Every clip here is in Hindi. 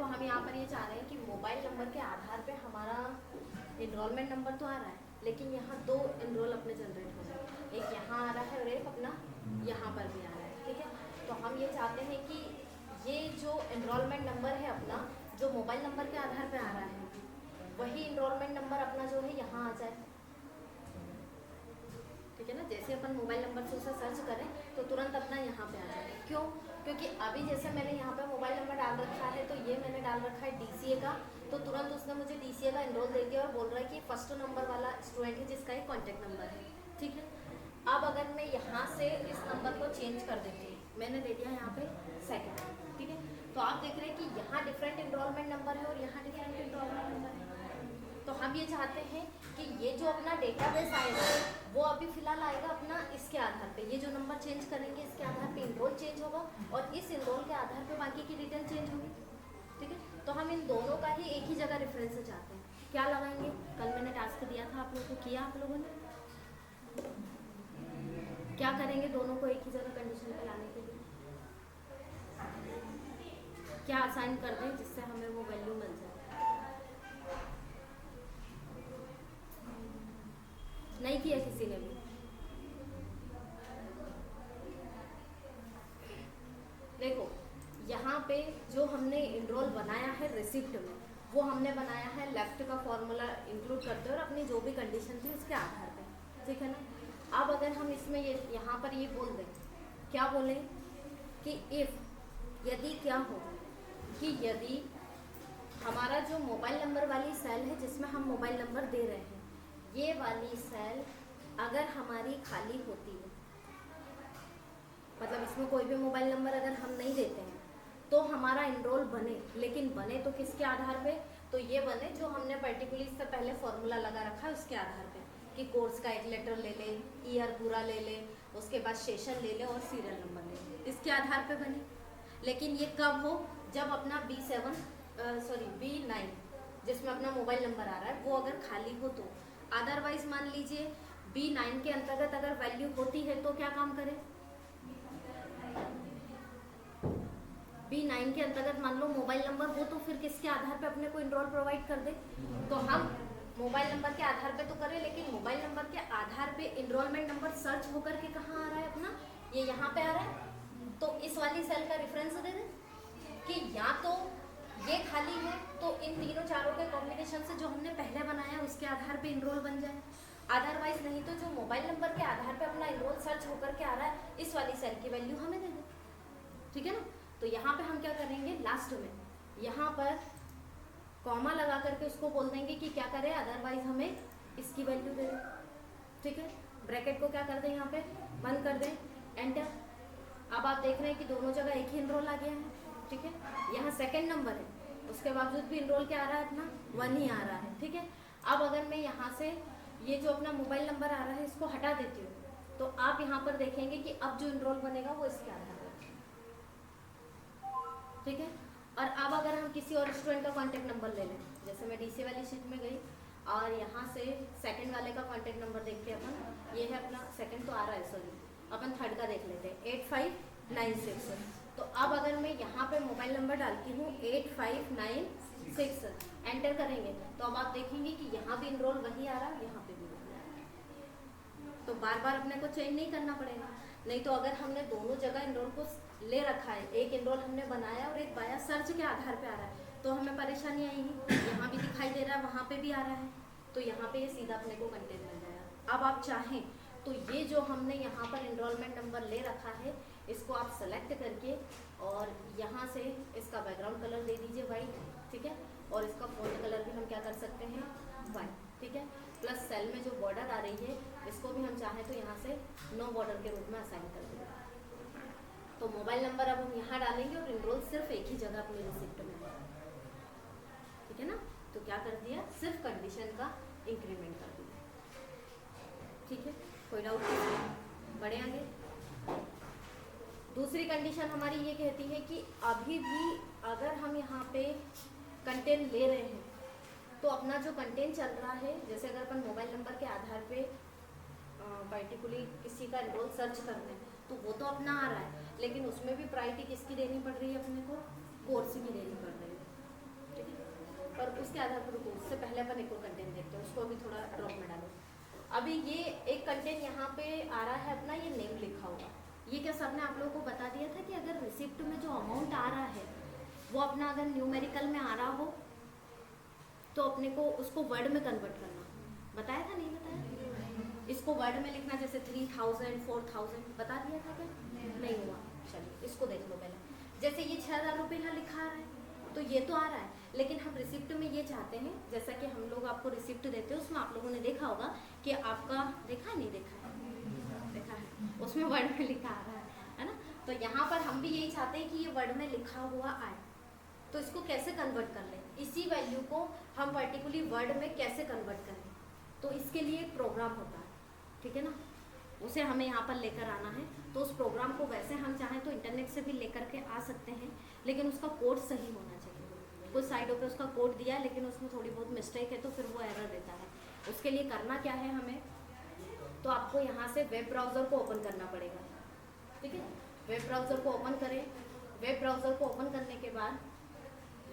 हम यहाँ पर ये चाह रहे हैं कि मोबाइल नंबर के आधार पे हमारा इनरोलमेंट नंबर तो आ रहा है, लेकिन यहाँ दो इनरोल अपने जनरेट हो रहे हैं, एक यहाँ आ रहा है और एक अपना यहाँ पर भी आ रहा है। ठीक है, तो हम ये चाहते हैं कि ये जो इनरोलमेंट नंबर है अपना, जो मोबाइल नंबर के आधार पे आ रहा है, वही इनरोलमेंट नंबर अपना जो है यहाँ आ जाए। ठीक है ना, जैसे अपन मोबाइल नंबर से उसे सर्च करें तो तुरंत अपना यहाँ पे आ जाए। क्यों? क्योंकि अभी जैसे मैंने यहाँ पे मोबाइल नंबर डाल रखा है, तो ये मैंने डाल रखा है DCA का, तो तुरंत उसने मुझे DCA का इनरोल दे दिया और बोल रहा है कि फर्स्ट नंबर वाला स्टूडेंट है जिसका एक कॉन्टैक्ट नंबर है। ठीक है, अब अगर मैं यहाँ से इस नंबर को चेंज कर देती हूँ, मैंने दे दिया यहाँ पे सेकेंड। ठीक है, तो आप देख रहे हैं कि यहाँ डिफरेंट इनरोलमेंट नंबर है और यहाँ डिफरेंट इनरोलमेंट नंबर है। तो हम ये चाहते हैं कि ये जो अपना डेटाबेस आएगा वो अभी फिलहाल आएगा अपना इसके आधार पे, ये जो नंबर चेंज करेंगे इसके आधार पे इनरोल चेंज होगा और इस इनरोल के आधार पे बाकी की डिटेल चेंज होगी। ठीक है, तो हम इन दोनों का ही एक ही जगह रेफरेंस चाहते हैं। क्या लगाएंगे? कल मैंने टास्क दिया था आप लोगों को, किया आप लोगों ने? क्या करेंगे दोनों को एक ही जगह कंडीशन पे लाने के लिए? क्या असाइन कर दें जिससे हमें वो वैल्यू मिल जाए? नहीं किया किसी ने भी? देखो यहाँ पे जो हमने इनरोल बनाया है रिसिप्ट में, वो हमने बनाया है लेफ्ट का फॉर्मूला इंक्लूड करते हुए और अपनी जो भी कंडीशन थी उसके आधार पे। ठीक है ना, अब अगर हम इसमें ये यहाँ पर ये बोल दें, क्या बोलें कि इफ़ यदि क्या हो कि यदि हमारा जो मोबाइल नंबर वाली सेल है जिसमें हम मोबाइल नंबर दे रहे हैं, ये वाली सेल अगर हमारी खाली होती है, मतलब इसमें कोई भी मोबाइल नंबर अगर हम नहीं देते हैं तो हमारा इनरोल बने, लेकिन बने तो किसके आधार पे? तो ये बने जो हमने पर्टिकुलरली इससे पहले फॉर्मूला लगा रखा है उसके आधार पे, कि कोर्स का एक लेटर ले लें, ईयर पूरा ले लें, उसके बाद सेशन ले लें और सीरियल नंबर ले लें, इसके आधार पे बने। लेकिन ये कब हो? जब अपना B9 जिसमें अपना मोबाइल नंबर आ रहा है वो अगर खाली हो तो। अदरवाइज मान लीजिए B9 के अंतर्गत अगर वैल्यू होती है तो क्या काम करें? B9 के अंतर्गत मान लो मोबाइल नंबर हो तो फिर किसके आधार पे अपने को इनरोल प्रोवाइड कर दे? तो हम मोबाइल नंबर के आधार पे तो करें, लेकिन मोबाइल नंबर के आधार पे इनरोलमेंट नंबर सर्च होकर के कहाँ आ रहा है अपना? ये यहाँ पे आ रहा है। तो इस वाली सेल का रेफरेंस दे दें कि या तो ये खाली है तो इन तीनों चारों के कॉम्बिनेशन से जो हमने पहले बनाया उसके आधार पे इनरोल बन जाए, अदरवाइज नहीं तो जो मोबाइल नंबर के आधार पे अपना इनरोल सर्च होकर के आ रहा है इस वाली सेल की वैल्यू हमें दे दें। ठीक है ना, तो यहाँ पे हम क्या करेंगे, लास्ट में यहाँ पर कॉमा लगा करके उसको बोल देंगे कि क्या करें, अदरवाइज हमें इसकी वैल्यू दे दें। ठीक है, ब्रैकेट को क्या कर दें, यहाँ पे बंद कर दें, एंटर। अब आप देख रहे हैं कि दोनों जगह एक ही इनरोल आ गया है। ठीक है, यहाँ सेकंड नंबर है, उसके बावजूद भी इनरोल क्या आ रहा है अपना? 1 ही आ रहा है। ठीक है, अब अगर मैं यहाँ से ये जो अपना मोबाइल नंबर आ रहा है इसको हटा देती हूँ, तो आप यहाँ पर देखेंगे कि अब जो इनरोल बनेगा वो इसके आधार पर। ठीक है, और अब अगर हम किसी और स्टूडेंट का कॉन्टैक्ट नंबर ले लें, जैसे मैं DCA वाली शीट में गई और यहाँ से सेकंड वाले का कॉन्टैक्ट नंबर देख के अपन, ये है अपना सेकंड तो आ रहा है, सॉरी अपन थर्ड का देख लेते हैं 8596। तो अब अगर मैं यहाँ पे मोबाइल नंबर डालती हूँ 8596, एंटर करेंगे तो अब आप देखेंगे कि यहाँ भी इनरोल वही आ रहा है, यहाँ पे भी वही आ रहा है। तो बार बार अपने को चेंज नहीं करना पड़ेगा। नहीं तो अगर हमने दोनों जगह इनरोल को ले रखा है, एक इनरोल हमने बनाया और एक बाया सर्च के आधार पे आ रहा है, तो हमें परेशानी आएगी। यहाँ भी दिखाई दे रहा है, वहाँ पे भी आ रहा है, तो यहाँ पे ये सीधा अपने को कंटेंट मिल जाएगा। अब आप चाहें तो ये जो हमने यहाँ पर इनरोलमेंट नंबर ले रखा है इसको आप सेलेक्ट करके और यहाँ से इसका बैकग्राउंड कलर दे दीजिए वाइट। ठीक है, और इसका फॉन्ट कलर भी हम क्या कर सकते हैं, वाइट। ठीक है, प्लस सेल में जो बॉर्डर आ रही है इसको भी हम चाहें तो यहाँ से नो बॉर्डर के रूप में असाइन कर देंगे। तो मोबाइल नंबर अब हम यहाँ डालेंगे और इनरोल सिर्फ एक ही जगह अपनी रिसिप्ट में है। ठीक है ना, तो क्या कर दिया, सिर्फ कंडीशन का इंक्रीमेंट कर दिया। ठीक है, कोई डाउट नहीं? बढ़े आगे। दूसरी कंडीशन हमारी ये कहती है कि अभी भी अगर हम यहाँ पे कंटेंट ले रहे हैं तो अपना जो कंटेंट चल रहा है, जैसे अगर अपन मोबाइल नंबर के आधार पे पर्टिकुलरली किसी का इनरोल सर्च करते हैं तो वो तो अपना आ रहा है, लेकिन उसमें भी प्रायोरिटी किसकी देनी पड़ रही है अपने को, कोर्स की देनी पड़ रही है। पर उसके आधार पर रुको, उससे पहले अपन एक और कंटेंट देखते हैं, उसको अभी थोड़ा ड्रॉप में डालो। अभी ये एक कंटेंट यहाँ पे आ रहा है अपना, ये नेम लिखा हुआ। ये क्या सर ने आप लोगों को बता दिया था कि अगर रिसिप्ट में जो अमाउंट आ रहा है वो अपना अगर न्यूमेरिकल में आ रहा हो तो अपने को उसको वर्ड में कन्वर्ट करना, बताया था नहीं बताया? इसको वर्ड में लिखना, जैसे 3000 4000 बता दिया था क्या? नहीं हुआ। चलिए इसको देख लो पहले। जैसे ये 6000 रुपये यहाँ लिखा आ रहा है तो ये तो आ रहा है, लेकिन हम रिसिप्ट में ये चाहते हैं, जैसा कि हम लोग आपको रिसिप्ट देते हैं उसमें आप लोगों ने देखा होगा कि आपका देखा है नहीं देखा है? देखा है, उसमें वर्ड में लिखा आ रहा है ना? तो यहाँ पर हम भी यही चाहते हैं कि ये वर्ड में लिखा हुआ आए। तो इसको कैसे कन्वर्ट कर लें, इसी वैल्यू को हम पर्टिकुलरली वर्ड में कैसे कन्वर्ट करें, तो इसके लिए एक प्रोग्राम होता है, ठीक है ना? उसे हमें यहाँ पर लेकर आना है। तो उस प्रोग्राम को वैसे हम चाहें तो इंटरनेट से भी लेकर के आ सकते हैं, लेकिन उसका कोड सही होना चाहिए। कुछ साइडों पे उसका कोड दिया है लेकिन उसमें थोड़ी बहुत मिस्टेक है तो फिर वो एरर देता है। उसके लिए करना क्या है हमें, तो आपको यहाँ से वेब ब्राउज़र को ओपन करना पड़ेगा, ठीक है? वेब ब्राउज़र को ओपन करें। वेब ब्राउज़र को ओपन करने के बाद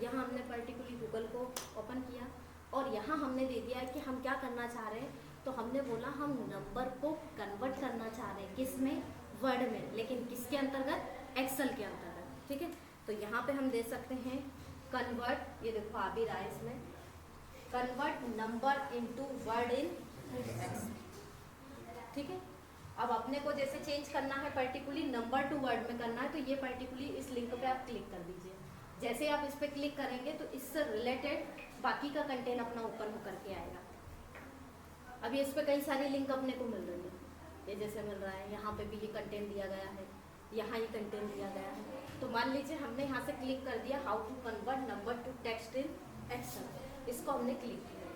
यहाँ हमने पर्टिकुलरली गूगल को ओपन किया और यहाँ हमने दे दिया है कि हम क्या करना चाह रहे हैं। तो हमने बोला हम नंबर को कन्वर्ट करना चाह रहे हैं, किस में? वर्ड में, लेकिन किसके अंतर्गत? एक्सेल के अंतर्गत, ठीक है? तो यहाँ पे हम दे सकते हैं कन्वर्ट, ये देखो आ भी रहा है इसमें, convert number into word in Excel, ठीक है? अब अपने को जैसे चेंज करना है पर्टिकुलरली नंबर टू वर्ड में करना है, तो ये पर्टिकुलरली इस लिंक पे आप क्लिक कर दीजिए। जैसे आप इस पर क्लिक करेंगे तो इससे रिलेटेड बाकी का कंटेंट अपना ओपन होकर के आएगा। अभी इस पर कई सारी लिंक अपने को मिल रही है, ये जैसे मिल रहा है, यहाँ पे भी ये कंटेंट दिया गया है, यहाँ ये कंटेंट दिया गया है। तो मान लीजिए हमने यहाँ से क्लिक कर दिया how to convert number to text in Excel, इसको हमने क्लिक किया,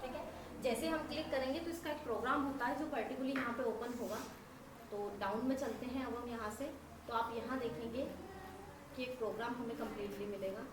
ठीक है? जैसे हम क्लिक करेंगे तो इसका एक प्रोग्राम होता है जो पर्टिकुलरली यहाँ पे ओपन होगा। तो डाउन में चलते हैं अब हम यहाँ से, तो आप यहाँ देखेंगे कि एक प्रोग्राम हमें कम्प्लीटली मिलेगा।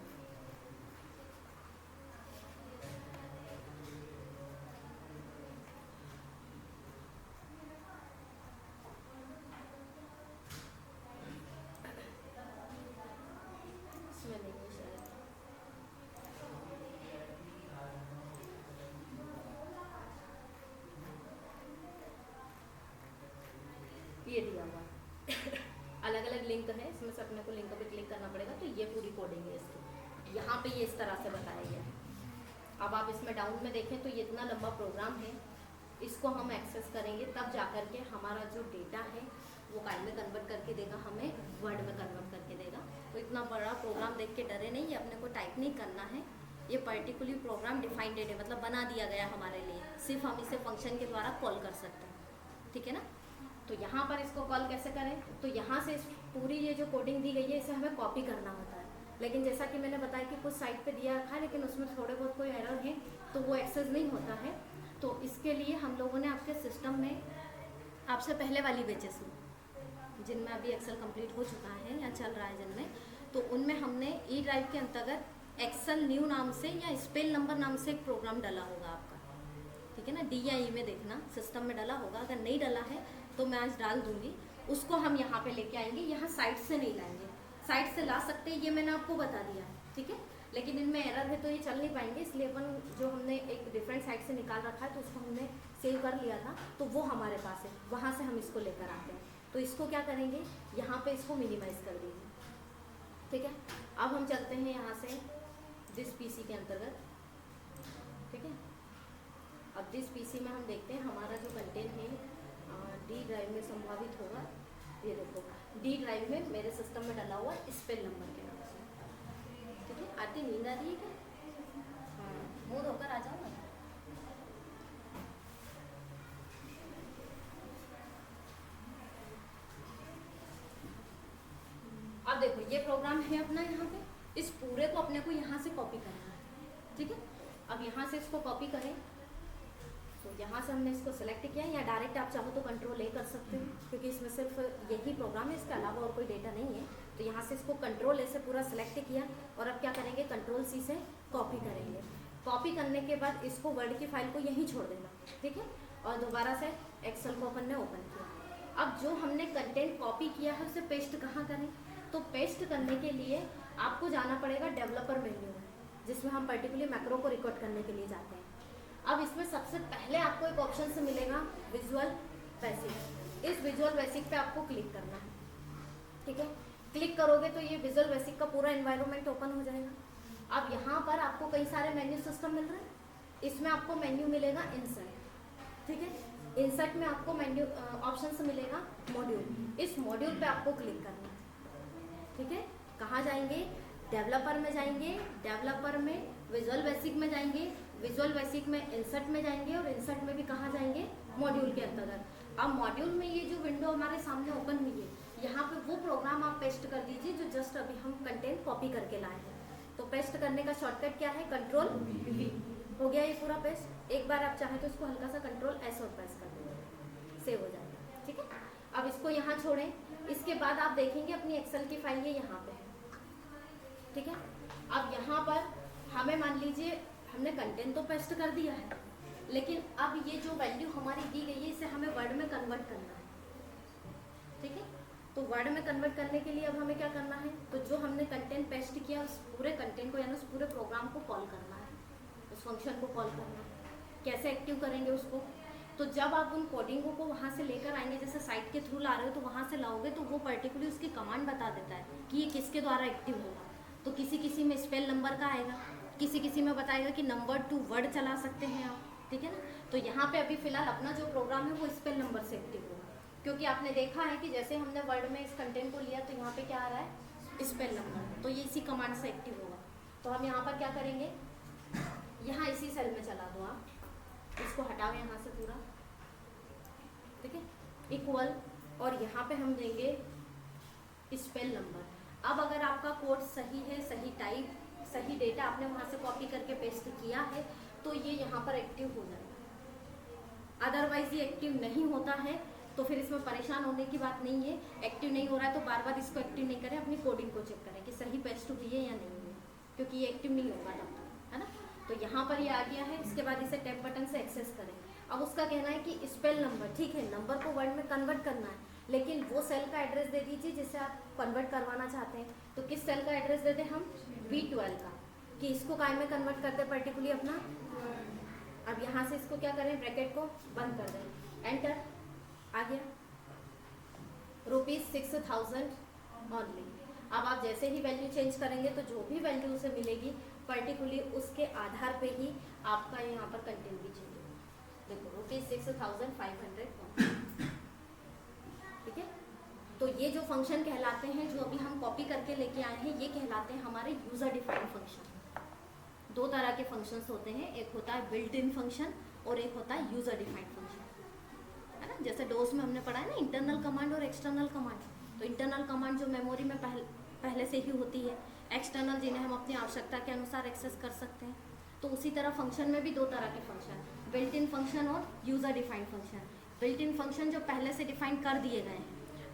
ये दिया हुआ अलग अलग लिंक है, इसमें से अपने को लिंक पे क्लिक करना पड़ेगा। तो ये पूरी कोडिंग है इसकी, यहाँ पे ये इस तरह से बताया गया है। अब आप इसमें डाउन में देखें तो ये इतना लंबा प्रोग्राम है, इसको हम एक्सेस करेंगे तब जा कर के हमारा जो डेटा है वो फाइल में कन्वर्ट करके देगा, हमें वर्ड में कन्वर्ट करके देगा। तो इतना बड़ा प्रोग्राम देख के डरे नहीं, ये अपने को टाइप नहीं करना है, ये पर्टिकुलर प्रोग्राम डिफाइंड है, मतलब बना दिया गया हमारे लिए, सिर्फ हम इसे फंक्शन के द्वारा कॉल कर सकते हैं, ठीक है ना? तो यहाँ पर इसको कॉल कैसे करें, तो यहाँ से पूरी ये जो कोडिंग दी गई है इसे हमें कॉपी करना होता है। लेकिन जैसा कि मैंने बताया कि कुछ साइट पे दिया रखा है लेकिन उसमें थोड़े बहुत कोई एरर है तो वो एक्सेस नहीं होता है। तो इसके लिए हम लोगों ने आपके सिस्टम में आपसे पहले वाली बेचेस में जिनमें अभी एक्सेल कंप्लीट हो चुका है या चल रहा है जिनमें, तो उनमें हमने ई ड्राइव के अंतर्गत एक्सेल न्यू नाम से या स्पेल नंबर नाम से एक प्रोग्राम डाला होगा आपका, ठीक है ना? डी या ई में देखना सिस्टम में डाला होगा, अगर नहीं डाला है तो मैं आज डाल दूंगी, उसको हम यहाँ पे लेके आएंगे। यहाँ साइट से नहीं लाएंगे, साइट से ला सकते हैं, ये मैंने आपको बता दिया, ठीक है? लेकिन इनमें एरर है तो ये चल नहीं पाएंगे, इसलिए अपन जो हमने एक डिफरेंट साइट से निकाल रखा है तो उसको हमने सेव कर लिया था, तो वो हमारे पास है, वहाँ से हम इसको लेकर आते हैं। तो इसको क्या करेंगे, यहाँ पे इसको मिनिमाइज कर देंगे, ठीक है? अब हम चलते हैं यहाँ से दिस पीसी के अंतर्गत, ठीक है? अब दिस पीसी में हम देखते हैं हमारा जो कंटेंट है डी ड्राइव में संभावित होगा। ये देखो डी ड्राइव में मेरे सिस्टम में डाला हुआ स्पेल नंबर के नाम से, ठीक है? आती नींद आ रही है क्या? हाँ, मुँह धोकर आ जाओ ना। अब देखो ये प्रोग्राम है अपना, यहाँ पे इस पूरे को अपने को यहाँ से कॉपी करना है, ठीक है? अब यहाँ से इसको कॉपी करें तो यहाँ से हमने इसको सेलेक्ट किया, या डायरेक्ट आप चाहो तो कंट्रोल ए कर सकते हैं क्योंकि इसमें सिर्फ यही प्रोग्राम है, इसके अलावा और कोई डेटा नहीं है। तो यहाँ से इसको कंट्रोल ए से पूरा सेलेक्ट किया और अब क्या करेंगे, कंट्रोल सी से कॉपी करेंगे। कॉपी करने के बाद इसको वर्ड की फाइल को यहीं छोड़ देना, ठीक है? और दोबारा से एक्सेल को अपन ने ओपन किया। अब जो हमने कंटेंट कॉपी किया है उसे पेस्ट कहाँ करें, तो पेस्ट करने के लिए आपको जाना पड़ेगा डेवलपर मेन्यू में, जिसमें हम पर्टिकुलर मैक्रो को रिकॉर्ड करने के लिए जाते हैं। अब इसमें सबसे पहले आपको एक ऑप्शन से मिलेगा विजुअल बेसिक। इस विजुअल बेसिक पे आपको क्लिक करना है, ठीक है। क्लिक करोगे तो ये विजुअल बेसिक का पूरा एनवायरनमेंट ओपन हो जाएगा। अब यहाँ पर आपको कई सारे मेन्यू सिस्टम मिल रहे हैं। इसमें आपको मेन्यू मिलेगा इंसर्ट, ठीक है। इंसर्ट में आपको मेन्यू ऑप्शन से मिलेगा मॉड्यूल। इस मॉड्यूल पे आपको क्लिक करना है, ठीक है। कहाँ जाएंगे? डेवलपर में जाएंगे, डेवलपर में विजुअल बेसिक में जाएंगे, विजुअल बेसिक में इंसर्ट में जाएंगे, और इंसर्ट में भी कहाँ जाएंगे? मॉड्यूल के अंतर्गत। अब मॉड्यूल में ये जो विंडो हमारे सामने ओपन हुई है, यहाँ पे वो प्रोग्राम आप पेस्ट कर दीजिए जो जस्ट अभी हम कंटेंट कॉपी करके लाए हैं। तो पेस्ट करने का शॉर्टकट क्या है? Control V। हो गया ये पूरा पेस्ट। एक बार आप चाहें तो इसको हल्का सा कंट्रोल S और प्रेस कर देंगे, सेव हो जाएगा, ठीक है। अब इसको यहाँ छोड़ें। इसके बाद आप देखेंगे अपनी एक्सेल की फाइल ये यहाँ पे है, ठीक है। अब यहाँ पर हमें मान लीजिए हमने कंटेंट तो पेस्ट कर दिया है, लेकिन अब ये जो वैल्यू हमारी दी गई है इसे हमें वर्ड में कन्वर्ट करना है, ठीक है। तो वर्ड में कन्वर्ट करने के लिए अब हमें क्या करना है? तो जो हमने कंटेंट पेस्ट किया उस पूरे कंटेंट को, यानी उस पूरे प्रोग्राम को कॉल करना है, उस फंक्शन को कॉल करना है। कैसे एक्टिव करेंगे उसको? तो जब आप उन कोडिंगों को वहाँ से लेकर आएंगे, जैसे साइट के थ्रू ला रहे हो तो वहाँ से लाओगे तो वो पर्टिकुलर उसकी कमांड बता देता है कि ये किसके द्वारा एक्टिव होगा। तो किसी किसी में स्पेल नंबर का आएगा, किसी किसी में बताएगा कि नंबर टू वर्ड चला सकते हैं आप, ठीक है ना। तो यहाँ पे अभी फिलहाल अपना जो प्रोग्राम है वो स्पेल नंबर से एक्टिव होगा, क्योंकि आपने देखा है कि जैसे हमने वर्ड में इस कंटेंट को लिया तो यहाँ पे क्या आ रहा है? Spell number. तो ये इसी कमांड से एक्टिव होगा। तो हम यहाँ पर क्या करेंगे? यहाँ इसी सेल में चला दो आप, इसको हटाओ यहाँ से पूरा, ठीक है, इक्वल, और यहाँ पे हम देंगे स्पेल नंबर। अब अगर आपका कोड सही है, सही टाइप, सही डेटा आपने वहाँ से कॉपी करके पेस्ट किया है तो ये यहाँ पर एक्टिव हो जाएगा। अदरवाइज ये एक्टिव नहीं होता है तो फिर इसमें परेशान होने की बात नहीं है। एक्टिव नहीं हो रहा है तो बार बार इसको एक्टिव नहीं करें, अपनी कोडिंग को चेक करें कि सही पेस्ट हुई है या नहीं हुई है, क्योंकि ये एक्टिव नहीं होगा तब तक, है ना। तो यहाँ पर ये आ गया है। इसके बाद इसे टैब बटन से एक्सेस करें। अब उसका कहना है कि स्पेल नंबर, ठीक है, नंबर को वर्ड में कन्वर्ट करना है, लेकिन वो सेल का एड्रेस दे दीजिए जिसे आप कन्वर्ट करवाना चाहते हैं। तो किस सेल का एड्रेस दे दें हम? B12 का, कि इसको काय में कन्वर्ट करते हैं पर्टिकुलरली अपना। अब यहाँ से इसको क्या करें? ब्रैकेट को बंद कर दें, एंटर, आ गया ₹6000 ओनली। अब आप जैसे ही वैल्यू चेंज करेंगे तो जो भी वैल्यू उसे मिलेगी पर्टिकुलरली उसके आधार पे ही आपका यहाँ पर कंटेंट भी चेंज होगा। देखो ₹6500, ठीक है। तो ये जो फंक्शन कहलाते हैं, जो अभी हम कॉपी करके लेके आए हैं, ये कहलाते हैं हमारे यूजर डिफाइंड फंक्शन। दो तरह के फंक्शंस होते हैं, एक होता है बिल्ट इन फंक्शन और एक होता है यूजर डिफाइंड फंक्शन, है ना। जैसे डोस में हमने पढ़ा है ना, इंटरनल कमांड और एक्सटर्नल कमांड। तो इंटरनल कमांड जो मेमोरी में पहले से ही होती है, एक्सटर्नल जिन्हें हम अपनी आवश्यकता के अनुसार एक्सेस कर सकते हैं। तो उसी तरह फंक्शन में भी दो तरह के फंक्शन, बिल्ट इन फंक्शन और user defined function. Built in function जो पहले से डिफाइन कर दिए गए हैं,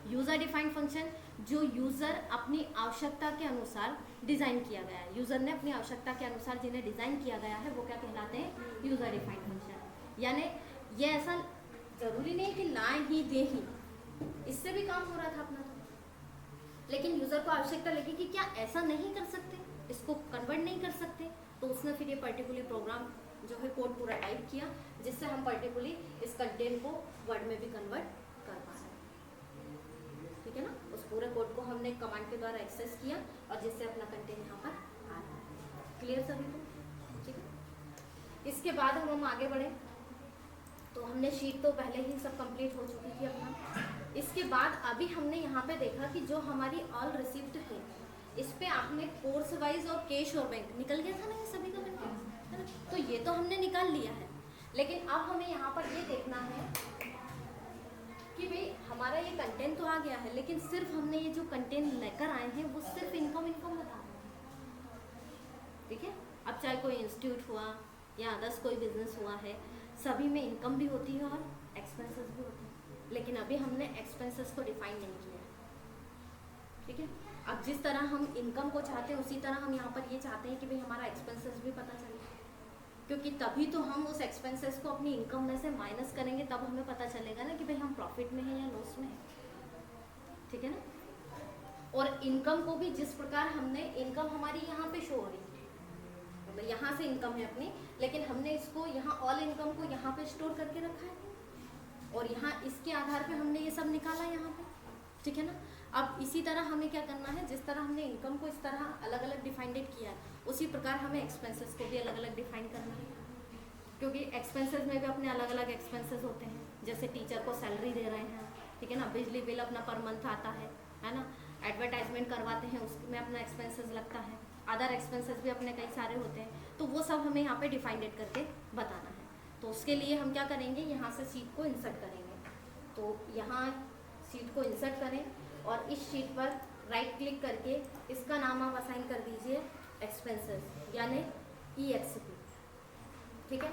यूजर डिफाइंड फंक्शन जो यूजर अपनी आवश्यकता के अनुसार डिजाइन किया गया है, यूजर ने अपनी आवश्यकता के अनुसार जिन्हें डिजाइन किया गया है वो क्या कहलाते हैं? User defined function. यानी ये ऐसा जरूरी नहीं कि लाए ही दे ही, इससे भी काम हो रहा था अपना, तो लेकिन यूजर को आवश्यकता लगी कि क्या ऐसा नहीं कर सकते, इसको कन्वर्ट नहीं कर सकते, तो उसने फिर ये पर्टिकुलर प्रोग्राम जो है कोड पूरा टाइप किया जिससे हम पर्टिकुलरली इस कंटेंट को वर्ड में भी कन्वर्ट कर पा रहे हैं, ठीक है ना। उस पूरे कोड को हमने कमांड के द्वारा एक्सेस किया और जिससे अपना कंटेंट यहाँ पर आ रहा है। क्लियर सभी को? ठीक है। इसके बाद हम आगे बढ़े तो हमने शीट तो पहले ही सब कंप्लीट हो चुकी थी अपना। इसके बाद अभी हमने यहाँ पे देखा कि जो हमारी ऑल रिसिप्ट थे इस पे आपने कोर्स वाइज और कैश और बैंक निकल गया था ना, ये सभी का कंटेंट, है ना। तो ये तो हमने निकाल लिया है, लेकिन अब हमें यहाँ पर ये देखना है कि भाई हमारा ये कंटेंट तो आ गया है, लेकिन सिर्फ हमने ये जो कंटेंट लेकर आए हैं वो सिर्फ इनकम बता रहे हैं, ठीक है। अब चाहे कोई इंस्टीट्यूट हुआ या अदर्स कोई बिजनेस हुआ है, सभी में इनकम भी होती है और एक्सपेंसेस भी होते हैं, लेकिन अभी हमने एक्सपेंसेस को डिफाइन नहीं किया, ठीक है। अब जिस तरह हम इनकम को चाहते हैं उसी तरह हम यहाँ पर ये चाहते हैं कि भाई हमारा एक्सपेंसेस भी पता चले, क्योंकि तभी तो हम उस एक्सपेंसेस को अपनी इनकम में से माइनस करेंगे, तब हमें पता चलेगा ना कि भाई हम प्रॉफिट में हैं या लॉस में हैं, ठीक है ना। और इनकम को भी जिस प्रकार हमने, इनकम हमारी यहाँ पे शो हो रही है, मतलब यहाँ से इनकम है अपनी, लेकिन हमने इसको यहाँ ऑल इनकम को यहाँ पे स्टोर करके रखा है और यहाँ इसके आधार पे हमने ये सब निकाला यहाँ पे, ठीक है ना। अब इसी तरह हमें क्या करना है, जिस तरह हमने इनकम को इस तरह अलग अलग डिफाइंडेड किया है, उसी प्रकार हमें एक्सपेंसेस को भी अलग अलग डिफाइन करना है, क्योंकि एक्सपेंसेस में भी अपने अलग अलग एक्सपेंसेस होते हैं। जैसे टीचर को सैलरी दे रहे हैं, ठीक है ना, बिजली बिल अपना पर मंथ आता है ना, एडवर्टाइजमेंट करवाते हैं उसमें अपना एक्सपेंसेस लगता है, अदर एक्सपेंसेस भी अपने कई सारे होते हैं, तो वो सब हमें यहाँ पे डिफाइंडेड करके बताना है। तो उसके लिए हम क्या करेंगे, यहाँ से शीट को इंसर्ट करेंगे। तो यहाँ शीट को इंसर्ट करें और इस शीट पर राइट क्लिक करके इसका नाम आप असाइन कर दीजिए एक्सपेंसेस, यानी EXP, ठीक है।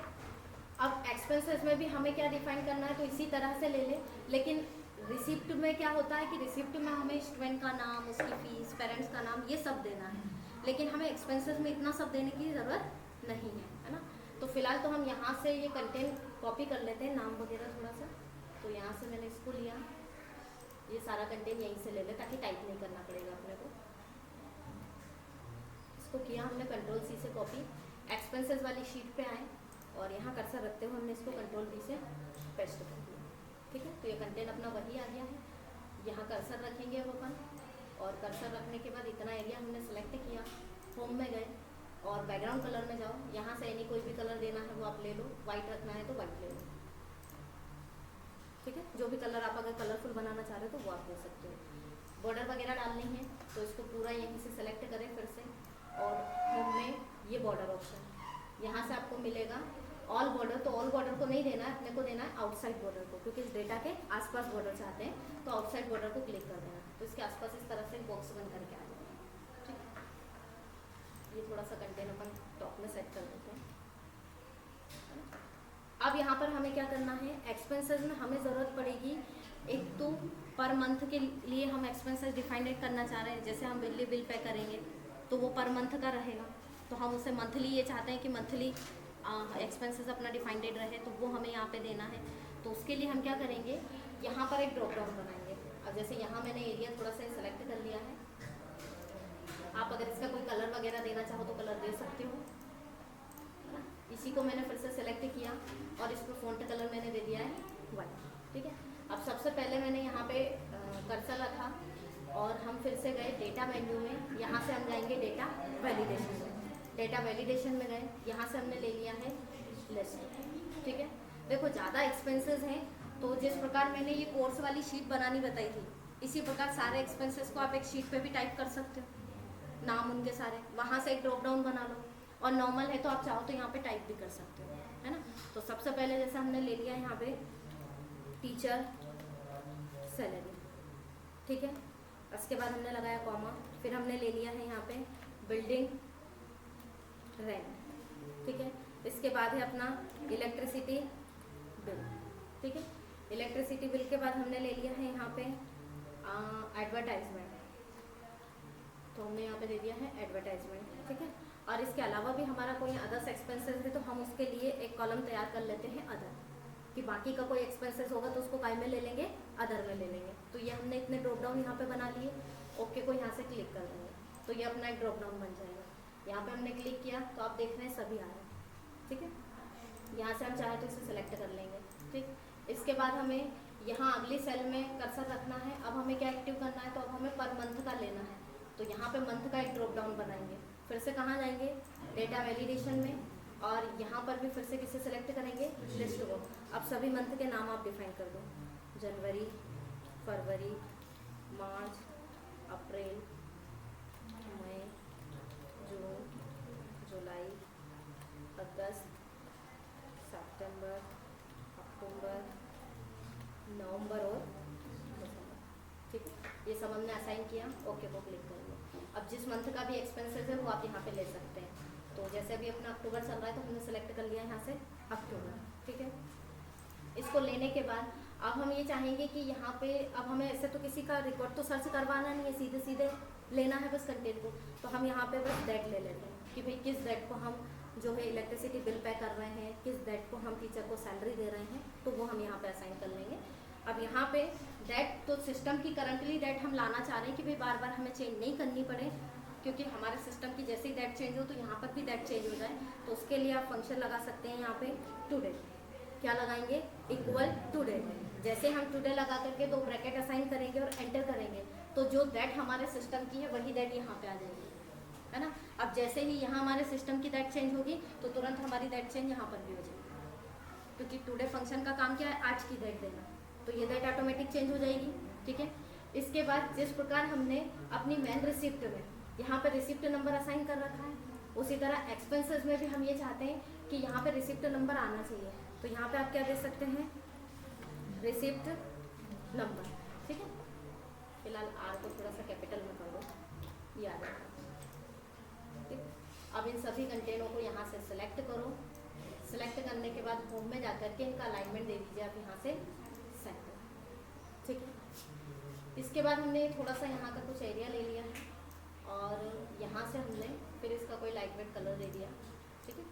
अब एक्सपेंसेस में भी हमें क्या डिफाइन करना है, तो इसी तरह से ले लें, लेकिन रिसिप्ट में क्या होता है कि रिसिप्ट में हमें स्टूडेंट का नाम, उसकी फीस, पेरेंट्स का नाम, ये सब देना है, लेकिन हमें एक्सपेंसेस में इतना सब देने की ज़रूरत नहीं है ना। तो फिलहाल तो हम यहाँ से ये कंटेंट कॉपी कर लेते हैं, नाम वगैरह थोड़ा सा। तो यहाँ से मैंने इसको लिया, ये सारा कंटेंट यहीं से ले लें ताकि टाइप नहीं करना पड़ेगा अपने को। इसको किया हमने Ctrl+C से कॉपी, एक्सपेंसेस वाली शीट पे आए और यहाँ कर्सर रखते हुए हमने इसको Ctrl+V से पेस्ट कर दिया, ठीक है। तो ये कंटेंट अपना वही आ गया है। यहाँ कर्सर रखेंगे अब अपन, और कर्सर रखने के बाद इतना एरिया हमने सेलेक्ट किया, होम में गए और बैकग्राउंड कलर में जाओ, यहाँ से एनी कोई भी कलर देना है वो आप ले लो, वाइट रखना है तो वाइट ले लो, ठीक है। जो भी कलर आप अगर कलरफुल बनाना चाह रहे हो तो वो आप ले सकते हो। बॉर्डर वगैरह डालनी है तो इसको पूरा यहीं से सेलेक्ट करें फिर से, और होम में ये बॉर्डर ऑप्शन, यहाँ से आपको मिलेगा ऑल बॉर्डर। तो ऑल बॉर्डर को नहीं देना है, अपने को देना है आउटसाइड बॉर्डर को, क्योंकि इस डेटा के आसपास बॉर्डर चाहते हैं, तो आउटसाइड बॉर्डर को क्लिक कर देना। तो इसके आसपास इस तरह से बॉक्स बन करके आ जाएगा, ठीक है। ये थोड़ा सा कंटेंट अपन टॉप में सेट कर देते हैं। अब यहाँ पर हमें क्या करना है, एक्सपेंसेस में हमें ज़रूरत पड़ेगी, एक तो पर मंथ के लिए हम एक्सपेंसेस डिफाइंडेड करना चाह रहे हैं। जैसे हम बिजली बिल पे करेंगे तो वो पर मंथ का रहेगा, तो हम उसे मंथली ये चाहते हैं कि मंथली एक्सपेंसेस अपना डिफाइंडेड रहे, तो वो हमें यहाँ पे देना है। तो उसके लिए हम क्या करेंगे, यहाँ पर एक ड्रॉप डाउन बनाएंगे। अब जैसे यहाँ मैंने एरिया थोड़ा सा सेलेक्ट कर लिया है, आप अगर इसका कोई कलर वगैरह देना चाहो तो कलर दे सकते हो, इसी को मैंने फिर से सेलेक्ट किया और इसको फ़ॉन्ट कलर मैंने दे दिया है वाइट, ठीक है। अब सबसे पहले मैंने यहाँ पे कर्सर रखा और हम फिर से गए डेटा मेन्यू में, यहाँ से हम जाएंगे डेटा वैलिडेशन में। डेटा वैलिडेशन में गए, यहाँ से हमने ले लिया है लिस्ट, ठीक है। देखो ज़्यादा एक्सपेंसेस हैं, तो जिस प्रकार मैंने ये कोर्स वाली शीट बनानी बताई थी, इसी प्रकार सारे एक्सपेंसेस को आप एक शीट पे भी टाइप कर सकते हो, नाम उनके सारे, वहाँ से एक ड्रॉप डाउन बना लो, और नॉर्मल है तो आप चाहो तो यहाँ पे टाइप भी कर सकते हो, है ना। तो सबसे पहले जैसे हमने ले लिया यहाँ पे टीचर सैलरी, ठीक है। उसके बाद हमने लगाया कॉमा, फिर हमने ले लिया है यहाँ पे बिल्डिंग रेंट, ठीक है। इसके बाद है अपना इलेक्ट्रिसिटी बिल, ठीक है। इलेक्ट्रिसिटी बिल के बाद हमने ले लिया है यहाँ पे एडवर्टाइजमेंट, तो हमने यहाँ पे दे दिया है एडवर्टाइजमेंट, ठीक है। और इसके अलावा भी हमारा कोई अदर्स एक्सपेंसेस है तो हम उसके लिए एक कॉलम तैयार कर लेते हैं अदर, कि बाकी का कोई एक्सपेंसेस होगा तो उसको काय में ले लेंगे, अदर में ले लेंगे। तो ये हमने इतने ड्रॉप डाउन यहाँ पे बना लिए, ओके को यहाँ से क्लिक कर देंगे तो ये अपना एक ड्रॉप डाउन बन जाएगा। यहाँ पे हमने क्लिक किया तो आप देख रहे हैं सभी आ रहे हैं, ठीक है। यहाँ से हम चाहे तो इसे सेलेक्ट कर लेंगे, ठीक। इसके बाद हमें यहाँ अगली सेल में कर्सर रखना है। अब हमें क्या एक्टिव करना है, तो अब हमें पर मंथ का लेना है, तो यहाँ पे मंथ का एक ड्रॉप डाउन बनाएंगे। फिर से कहाँ जाएंगे, डेटा वैलिडेशन में, और यहाँ पर भी फिर से किसे सेलेक्ट करेंगे, लिस्ट को। अब सभी मंथ के नाम आप डिफाइन कर दो, जनवरी, फरवरी, मार्च, अप्रैल, मई, जून, जुलाई, अगस्त, सितंबर, अक्टूबर, नवंबर और दिसंबर, ठीक है। ये सब हमने असाइन किया, ओके को क्लिक कर लो। अब जिस मंथ का भी एक्सपेंसेस है वो आप यहाँ पे ले सकते हैं। तो जैसे अभी अपना अक्टूबर चल रहा है तो हमने सेलेक्ट कर लिया यहाँ से अक्टूबर, ठीक है। इसको लेने के बाद अब हम ये चाहेंगे कि यहाँ पे अब हमें ऐसे तो किसी का रिकॉर्ड तो सर्च करवाना नहीं है, सीधे सीधे लेना है बस कंटेंट को। तो हम यहाँ पे बस डेट ले लेते हैं कि भाई किस डेट को हम जो है इलेक्ट्रिसिटी बिल पे कर रहे हैं, किस डेट को हम टीचर को सैलरी दे रहे हैं, तो वो हम यहाँ पे असाइन कर लेंगे। अब यहाँ पे डेट तो सिस्टम की करंटली डेट हम लाना चाह रहे हैं कि भाई बार बार हमें चेंज नहीं करनी पड़े, क्योंकि हमारे सिस्टम की जैसे ही डेट चेंज हो तो यहाँ पर भी डेट चेंज हो जाए, तो उसके लिए आप फंक्शन लगा सकते हैं यहाँ पे टुडे। क्या लगाएंगे? Equal today. जैसे हम टुडे लगा करके दो ब्रैकेट असाइन करेंगे और एंटर करेंगे तो जो डेट हमारे सिस्टम की है वही डेट यहाँ पे आ जाएगी, है ना। अब जैसे ही यहाँ हमारे सिस्टम की डेट चेंज होगी तो तुरंत हमारी डेट चेंज यहाँ पर भी हो जाएगी, क्योंकि टुडे फंक्शन का काम क्या है? आज की डेट देना, तो ये डेट ऑटोमेटिक चेंज हो जाएगी, ठीक है। इसके बाद जिस प्रकार हमने अपनी मेन रिसिप्ट में यहाँ पर रिसिप्ट नंबर असाइन कर रखा है, उसी तरह एक्सपेंसेस में भी हम ये चाहते हैं कि यहाँ पे रिसिप्ट नंबर आना चाहिए, तो यहाँ पे आप क्या दे सकते हैं? रिसिप्ट नंबर, ठीक है। फिलहाल आर को थोड़ा सा कैपिटल में कर दो, ये आ जाएगा, ठीक। अब इन सभी कंटेनरों को यहाँ से सिलेक्ट करो। सिलेक्ट करने के बाद होम में जाकर के इनका अलाइनमेंट दे दीजिए आप यहाँ से सेंटर, ठीक है। इसके बाद हमने थोड़ा सा यहाँ का कुछ एरिया ले लिया है और यहाँ से हमने फिर इसका कोई लाइट वेट कलर दे दिया, ठीक है।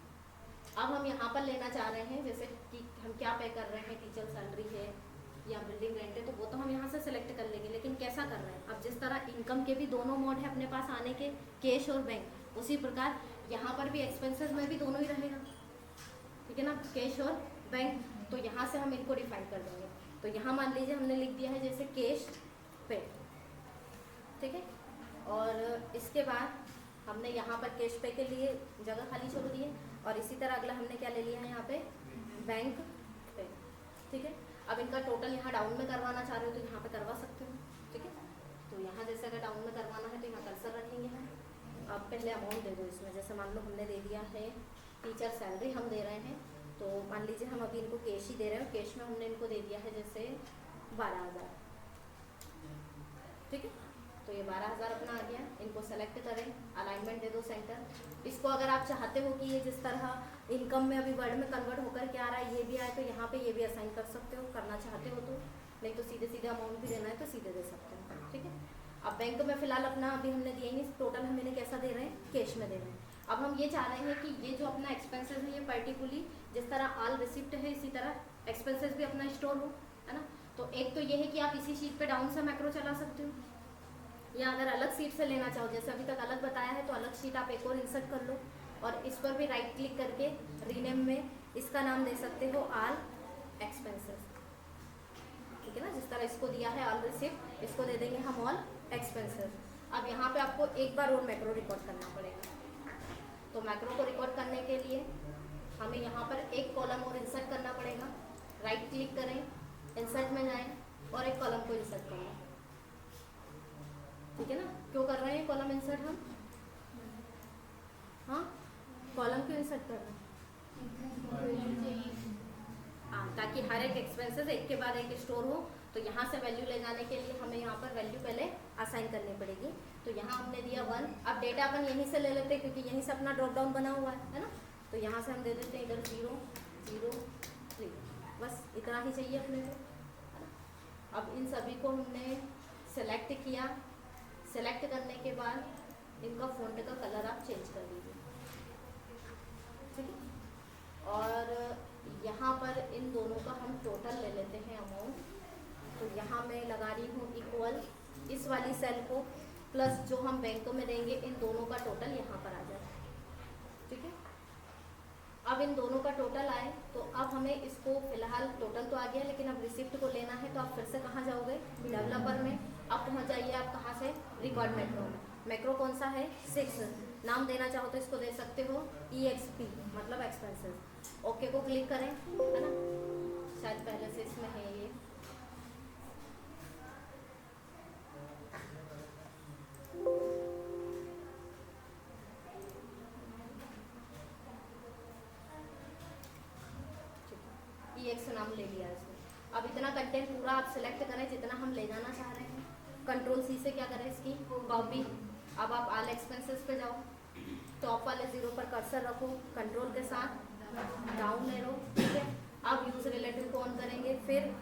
अब हम यहाँ पर लेना चाह रहे हैं जैसे कि हम क्या पे कर रहे हैं, टीचर सैलरी है या बिल्डिंग रेंट है, तो वो तो हम यहाँ से सिलेक्ट कर लेंगे, लेकिन कैसा कर रहे हैं? अब जिस तरह इनकम के भी दोनों मोड है अपने पास आने के, कैश और बैंक, उसी प्रकार यहाँ पर भी एक्सपेंसेस में भी दोनों ही रहेगा, ठीक है ना, कैश और बैंक। तो यहाँ से हम इनको डिफाइन कर देंगे। तो यहाँ मान लीजिए हमने लिख दिया है जैसे कैश पे, ठीक है। और इसके बाद हमने यहाँ पर कैश पे के लिए जगह खाली छोड़ दी है, और इसी तरह अगला हमने क्या ले लिया है यहाँ पे? बैंक पे, ठीक है। अब इनका टोटल यहाँ डाउन में करवाना चाह रहे हो तो यहाँ पे करवा सकते हो, ठीक है। तो यहाँ जैसे अगर डाउन में करवाना है तो यहाँ कर्सर रखेंगे हम। अब पहले अमाउंट दे दो इसमें, जैसे मान लो हमने दे दिया है टीचर सैलरी हम दे रहे हैं, तो मान लीजिए हम अभी इनको कैश ही दे रहे हो, कैश में हमने इनको दे दिया है जैसे 12,000, ठीक है। तो ये 12,000 अपना आ गया। इनको सेलेक्ट करें, अलाइनमेंट दे दो सेंटर। इसको अगर आप चाहते हो कि ये जिस तरह इनकम में अभी वर्ड में कन्वर्ट होकर के आ रहा है ये भी आए, तो यहाँ पे ये भी असाइन कर सकते हो, करना चाहते हो तो। नहीं तो सीधे सीधे अमाउंट भी देना है तो सीधे दे सकते हो, ठीक है। अब बैंक में फिलहाल अपना अभी हमने दिया ही नहीं, टोटल हम इन्हें कैसा दे रहे हैं? कैश में दे रहे हैं। अब हम ये चाह रहे हैं कि ये जो अपना एक्सपेंसेस है ये पर्टिकुलरली जिस तरह ऑल रिसिप्ट है इसी तरह एक्सपेंसेस भी अपना स्टोर हो, है ना। तो एक तो ये है कि आप इसी शीट पे डाउन से मैक्रो चला सकते हो, या अगर अलग सीट से लेना चाहो, जैसे अभी तक अलग बताया है, तो अलग शीट आप एक और इंसर्ट कर लो और इस पर भी राइट क्लिक करके रीनेम में इसका नाम दे सकते हो ऑल एक्सपेंसेस, ठीक है ना। जिस तरह इसको दिया है ऑल रिसिप्ट, इसको दे देंगे हम ऑल एक्सपेंसेस। अब यहाँ पे आपको एक बार और मैक्रो रिकॉर्ड करना पड़ेगा, तो मैक्रो को रिकॉर्ड करने के लिए हमें यहाँ पर एक कॉलम और इंसर्ट करना पड़ेगा। राइट क्लिक करें, इंसर्ट में जाएं और एक कॉलम को इंसर्ट करें, ठीक है ना। क्यों कर रहे हैं कॉलम इंसर्ट हम? हाँ, कॉलम क्यों इंसर्ट कर रहे हैं? हाँ, ताकि हर एक एक्सपेंसेस एक के बाद एक स्टोर हो। तो यहाँ से वैल्यू ले जाने के लिए हमें यहाँ पर वैल्यू पहले असाइन करनी पड़ेगी। तो यहाँ हमने दिया 1। अब डेटा अपन यहीं से ले लेते हैं क्योंकि यहीं से अपना ड्रॉप डाउन बना हुआ है ना। तो यहाँ से हम दे देते हैं इधर 0 0 3, बस इतना ही चाहिए अपने को, है ना। अब इन सभी को हमने सेलेक्ट किया। सेलेक्ट करने के बाद इनका फ़ॉन्ट का कलर आप चेंज कर दीजिए, ठीक है। और यहाँ पर इन दोनों का हम टोटल ले लेते हैं अमाउंट। तो यहाँ मैं लगा रही हूँ इक्वल इस वाली सेल को प्लस जो हम बैंक में देंगे, इन दोनों का टोटल यहाँ पर आ जाए, ठीक है। अब इन दोनों का टोटल आए तो अब हमें इसको फिलहाल टोटल तो आ गया, लेकिन अब रिसिप्ट को लेना है। तो आप फिर से कहाँ जाओगे? डेवलपर में। अब पहुँच जाइए आप कहाँ से? रिकॉर्ड मैक्रो में। मैक्रो कौन सा है? 6। नाम देना चाहो तो इसको दे सकते हो EXP, मतलब एक्सपेंसेस। ओके को क्लिक करें, है ना। शायद पहले से इसमें है ये। EX नाम ले लिया इसमें। अब इतना कंटेंट पूरा आप सिलेक्ट करें जितना हम ले जाना चाह रहे हैं। कंट्रोल C से क्या करें? इसकी कॉपी। अब आप ऑल एक्सपेंसेस पे जाओ, टॉप वाले 0 पर कर्सर रखो, कंट्रोल के साथ डाउन एरो, ठीक है। अब यूज रिलेटिव को ऑन करेंगे, फिर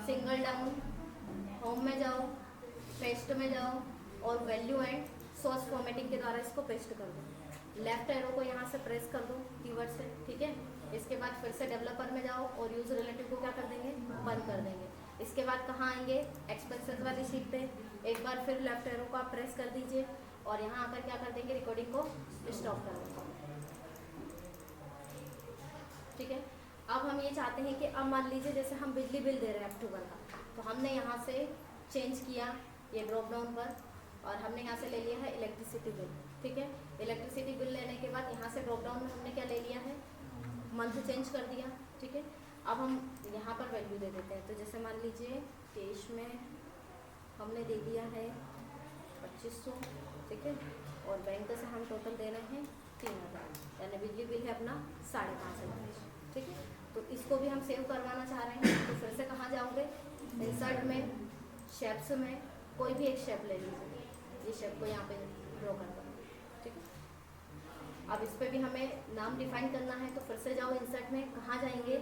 सिंगल डाउन, होम में जाओ, पेस्ट में जाओ और वैल्यू एंड सोर्स फॉर्मेटिंग के द्वारा इसको पेस्ट कर दो। लेफ्ट एरो को यहाँ से प्रेस कर दो कीवर्ड से, ठीक है। इसके बाद फिर से डेवलपर में जाओ और यूज रिलेटिव को क्या कर देंगे? बंद कर देंगे। इसके बाद कहाँ आएंगे? एक्सपेंसेस वाली शीट पे। एक बार फिर लेफ्ट एरो को आप प्रेस कर दीजिए और यहाँ आकर क्या कर देंगे, रिकॉर्डिंग को स्टॉप कर देंगे। ठीक है, अब हम ये चाहते हैं कि अब मान लीजिए जैसे हम बिजली बिल दे रहे हैं अक्टूबर का, तो हमने यहाँ से चेंज किया ये ड्रॉप डाउन पर, और हमने यहाँ से ले लिया है इलेक्ट्रिसिटी बिल। ठीक है, इलेक्ट्रिसिटी बिल लेने के बाद यहाँ से ड्रॉप डाउन में हमने क्या ले लिया है, मंथ चेंज कर दिया। ठीक है, अब हम यहाँ पर वैल्यू दे देते हैं। तो जैसे मान लीजिए कैश में हमने दे दिया है 2500। ठीक है, और बैंक से हम टोटल दे रहे हैं 3000, यानी बिजली बिल है अपना 5,500। ठीक है, तो इसको भी हम सेव करवाना चाह रहे हैं। तो फिर से कहाँ जाओगे, इंसर्ट में, शेप्स में, कोई भी एक शेप ले लीजिए, ये शेप को यहाँ पे ड्रॉ कर दो। ठीक है, अब इस पर भी हमें नाम डिफाइन करना है। तो फिर से जाओ इंसर्ट में, कहाँ जाएंगे,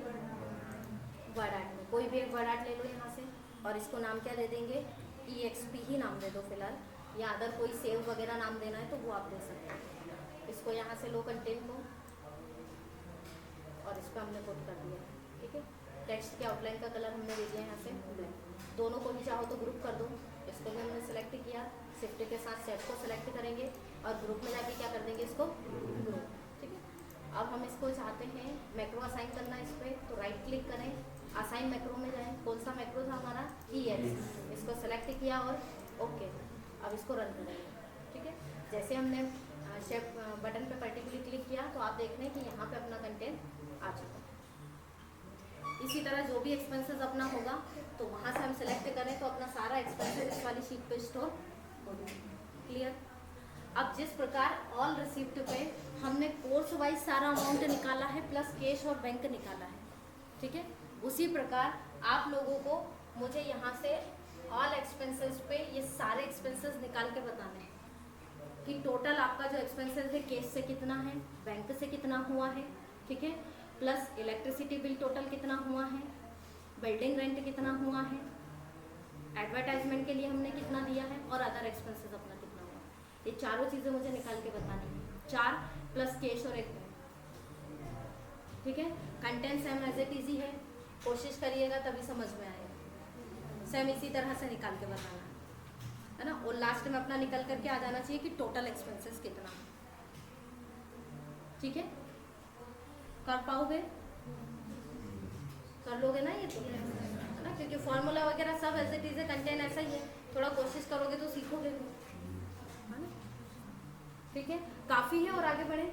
वर्ड आर्ट में, कोई भी एक वर्ड आर्ट ले लो यहाँ से, और इसको नाम क्या दे देंगे, EXP ही नाम दे दो फिलहाल, या अगर कोई सेव वगैरह नाम देना है तो वो आप दे सकते हैं। इसको यहाँ से लो कंटेंट को, और इस पर हमने पुट कर दिया। ठीक है, टेक्स्ट के आउटलाइन का कलर हमने दे दिया यहाँ से ब्लैक। दोनों को ही चाहो तो ग्रुप कर दो। इसको भी हमने सेलेक्ट किया, शिफ्ट के साथ सेट को सेलेक्ट करेंगे और ग्रुप में जाके क्या कर देंगे, इसको ग्रुप। ठीक है, अब हम इसको चाहते हैं मैक्रो असाइन करना इस पर, तो राइट क्लिक करें, असाइन मैक्रो में जाएं। कौन सा मैक्रो था हमारा, EX, इसको सेलेक्ट किया और ओके। अब इसको रन करेंगे। ठीक है, जैसे हमने शेप बटन पे पर्टिकुलरली क्लिक किया तो आप देख रहे हैं कि यहाँ पे अपना कंटेंट आ चुका है। इसी तरह जो भी एक्सपेंसेस अपना होगा तो वहाँ से हम सेलेक्ट करें तो अपना सारा एक्सपेंसेस इस वाली शीट पे स्टोर हो जाएगा। क्लियर। अब जिस प्रकार ऑल रिसिप्ट पे हमने कोर्स वाइज सारा अमाउंट निकाला है प्लस कैश और बैंक निकाला है, ठीक है, उसी प्रकार आप लोगों को मुझे यहाँ से ऑल एक्सपेंसेस पे ये सारे एक्सपेंसेस निकाल के बताने हैं कि टोटल आपका जो एक्सपेंसेस है कैश से कितना है, बैंक से कितना हुआ है, ठीक है, प्लस इलेक्ट्रिसिटी बिल टोटल कितना हुआ है, बिल्डिंग रेंट कितना हुआ है, एडवर्टाइजमेंट के लिए हमने कितना दिया है और अदर एक्सपेंसेस अपना कितना हुआ है। ये चारों चीज़ें मुझे निकाल के बतानी है, 4 प्लस कैश और एक बैंक। ठीक है, content same as it easy है, कोशिश करिएगा तभी समझ में आएगा। सेम इसी तरह से निकाल के बताना है ना, और लास्ट में अपना निकल करके आ जाना चाहिए कि टोटल एक्सपेंसेस कितना है। ठीक है, कर पाओगे, कर लोगे ना ये, तो है ना, क्योंकि फॉर्मूला वगैरह सब एज इट इज है, कंटेंट ऐसा ही है, थोड़ा कोशिश करोगे तो सीखोगे, है ना। ठीक है, काफ़ी है और आगे बढ़े।